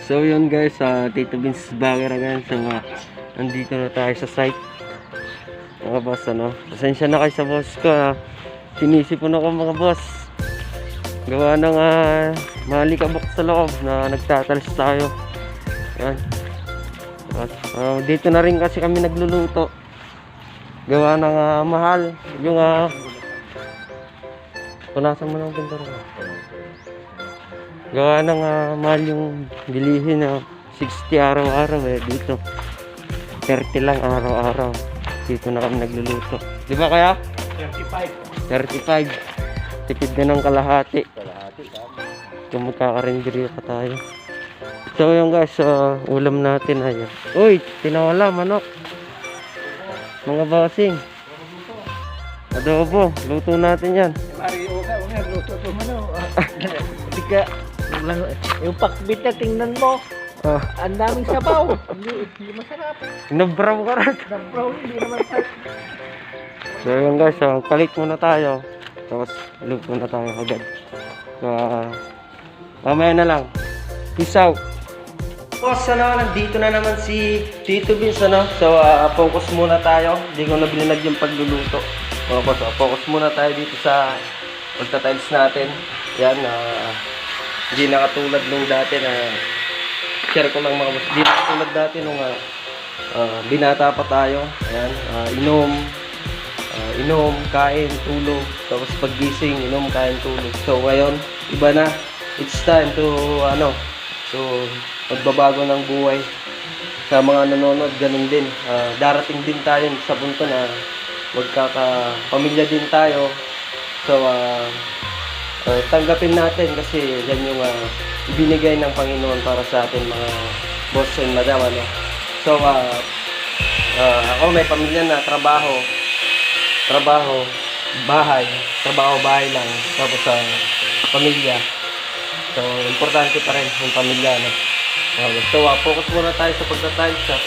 So yun guys, Tito Vince Bagger again. So nandito na tayo sa site. Mga boss, pasensya na kayo sa boss ko, sinisipon ako mga boss. Gawa ng malikabok sa loob na nagtatalis tayo. Yan. Dito na rin kasi kami nagluluto. Gawa ng mahal. Yung punasan mo ng pintura. Gawa ng mahal yung bilihin na 60 araw-araw dito 30 lang araw-araw. Dito na kami nagluluto. Di ba kaya? 35. Tipid na ng kalahati. Kung magkakarinderya pa tayo. So yung guys, ulam natin ay uy, tinawala manok. Mga bossing. Adobo, luto natin yan. Luto to manok. Tika, yung pakbit na tingnan mo. Ang daming sabaw. Hindi masarap. Nabraw ka rin. Nabraw, hindi naman sarap. So yun guys, palit muna tayo. Tapos luto na tayo agad. So mamaya na lang. Peace out. Boss, nandito na naman si Tito Vince, So focus muna tayo. Hindi ko na bilinag yung pagluluto. Boss, focus muna tayo dito sa pagtatiles natin. Yan, hindi na katulad nung dati na share ko lang mga boss. Hindi na katulad dati nung binata pa tayo. Ayan, inom, kain, tulog. Tapos paggising, inom, kain, tulog. So ngayon, iba na. It's time to magbabago ng buhay. Sa mga nanonood, ganun din. Darating din tayo sa punto na magkakapamilya din tayo. So tanggapin natin kasi yan yung ibinigay ng Panginoon para sa atin mga boss and madam. So ako may pamilya na, trabaho, bahay lang, tapos pamilya. So importante pa rin yung pamilya. So focus muna tayo sa pagtatiles at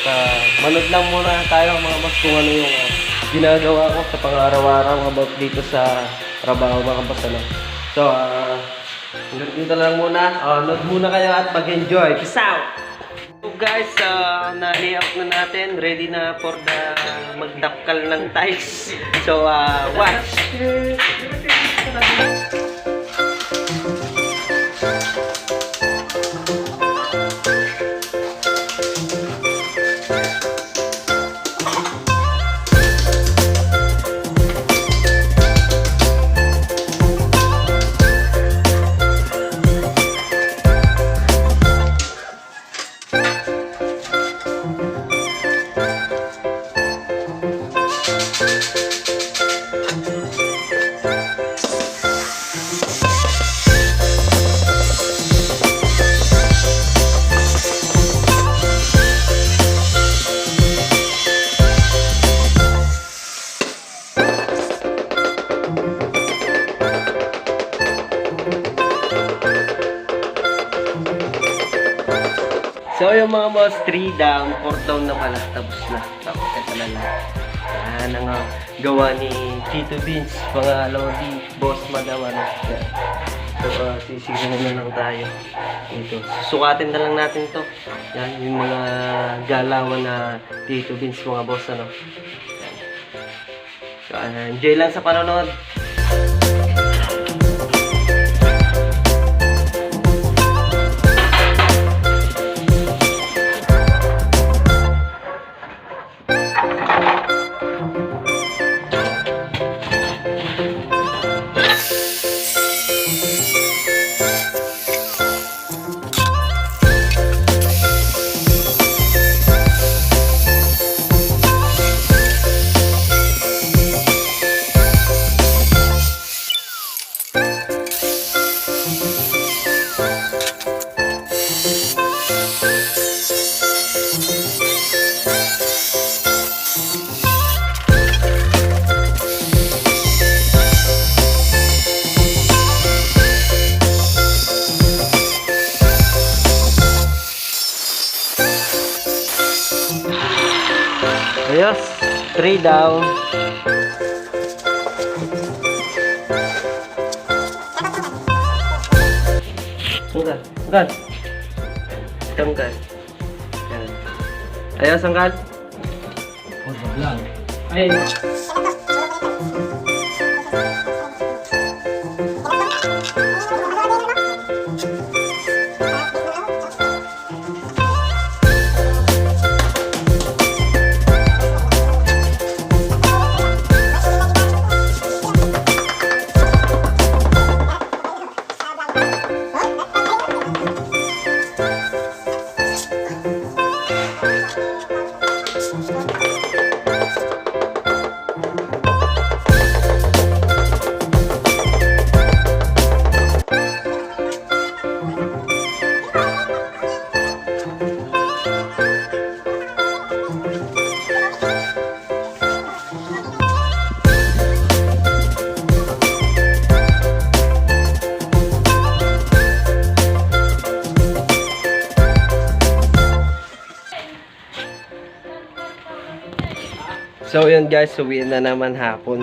manood lang muna tayo mga boss kung ano yung ginagawa ko sa pang-araw-araw about dito sa trabaho mga boss. So dito lang muna. Load muna kayo at mag-enjoy. Peace out! So guys, na-layout na natin. Ready na for the magdapkal ng tiles. So watch! So yung mga boss, 3 down, 4 down na pala, tapos na. Tapos ito na lang. Yan ang gawa ni Tito Vince, mga lodi, boss, madam. So sisignan na lang tayo dito. Susukatin na lang natin to. Yan yung mga galawan na Tito Vince, mga boss. Yan. So enjoy lang sa panonood. Ayos, 3 down. Bukan. tanggal. Yan. Ayos, sangkal. Ay, So yun guys, uwiin na naman hapon.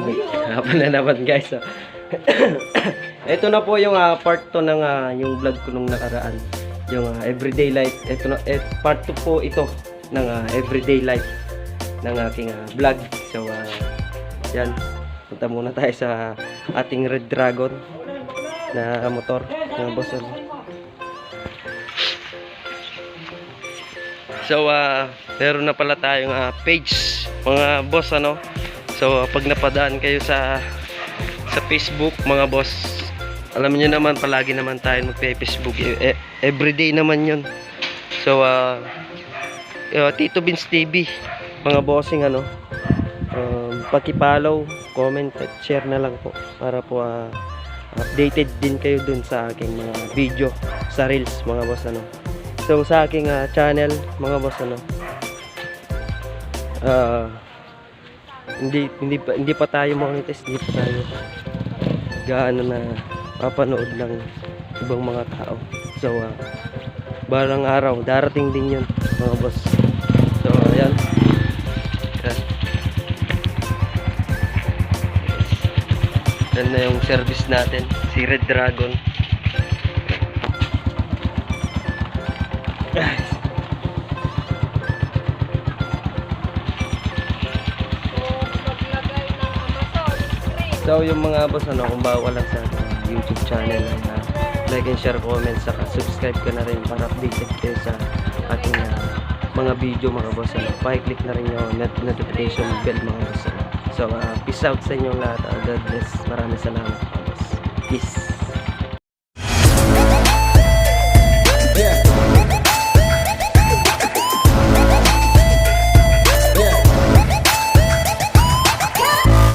Hapon na naman guys. So, ito na po yung part 2 ng yung vlog ko nung nakaraan. Yung everyday life. Ito na, part 2 po ito ng everyday life ng aking vlog. So yan. Punta muna tayo sa ating Red Dragon na motor ng boss. So meron na pala tayong page mga boss ano. So pag napadaan kayo sa Facebook mga boss, alam niyo naman palagi naman tayo magpe-Facebook, everyday naman 'yon. So Tito Vince TV mga bossing ano, paki-follow, comment at share na lang po para po updated din kayo dun sa aking mga video sa Reels mga boss ano. So sa aking channel mga boss ano, hindi pa tayo monetize, hindi pa tayo gaano na papanood ng ibang mga tao. So balang araw darating din yun mga boss. So ayan, yan na yung service natin, si Red Dragon. So yung mga boss ano, kung bago lang sa YouTube channel, like and share, comment, saka subscribe ka na rin para updated kayo sa ating mga video mga boss ano. Pa-click na rin yung notification bell mga boss ano. So peace out sa inyong lahat. God bless. Maraming salamat mga boss. Peace.